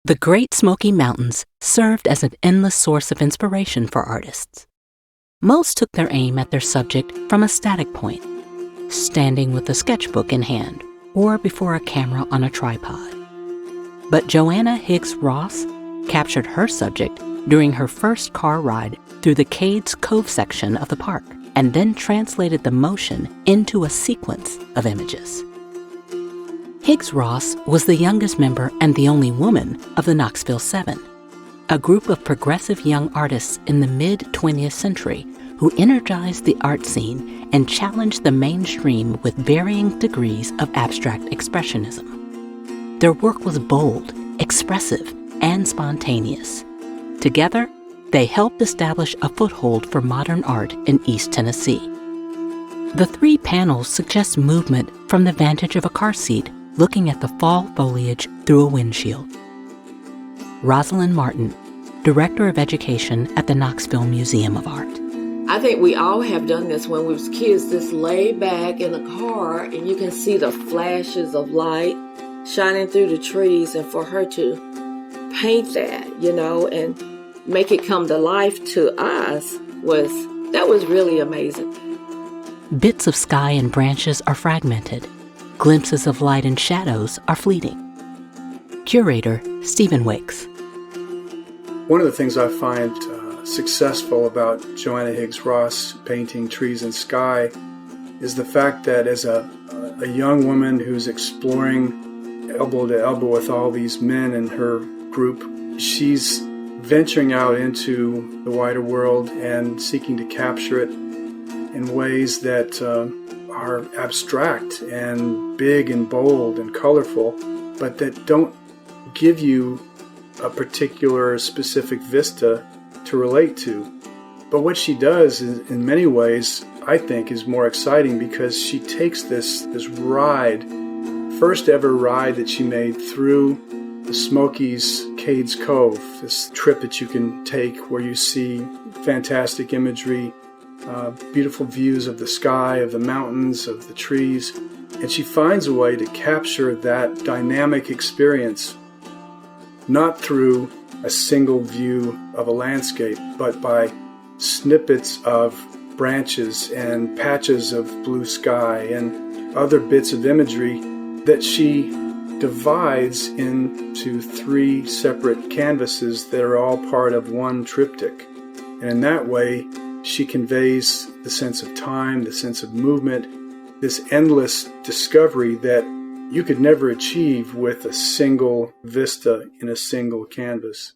The Great Smoky Mountains served as an endless source of inspiration for artists. Most took their aim at their subject from a static point, standing with a sketchbook in hand or before a camera on a tripod. But Joanna Higgs Ross captured her subject during her first car ride through the Cades Cove section of the park, and then translated the motion into a sequence of images. Higgs Ross was the youngest member and the only woman of the Knoxville Seven, a group of progressive young artists in the mid-20th century who energized the art scene and challenged the mainstream with varying degrees of abstract expressionism. Their work was bold, expressive, and spontaneous. Together, they helped establish a foothold for modern art in East Tennessee. The three panels suggest movement from the vantage of a car seat looking at the fall foliage through a windshield. Rosalind Martin, Director of Education at the Knoxville Museum of Art. I think we all have done this when we was kids, just lay back in a car and you can see the flashes of light shining through the trees, and for her to paint that, and make it come to life to us was really amazing. Bits of sky and branches are fragmented. Glimpses of light and shadows are fleeting. Curator Stephen Wakes. One of the things I find successful about Joanna Higgs Ross painting trees and sky is the fact that as a young woman who's exploring elbow to elbow with all these men in her group, she's venturing out into the wider world and seeking to capture it in ways that are abstract and big and bold and colorful, but that don't give you a particular specific vista to relate to. But what she does is, in many ways, I think, is more exciting because she takes this ride, first ever ride that she made through the Smokies Cades Cove, this trip that you can take where you see fantastic imagery, beautiful views of the sky, of the mountains, of the trees, and she finds a way to capture that dynamic experience, not through a single view of a landscape, but by snippets of branches and patches of blue sky and other bits of imagery that she divides into three separate canvases that are all part of one triptych. And in that way, she conveys the sense of time, the sense of movement, this endless discovery that you could never achieve with a single vista in a single canvas.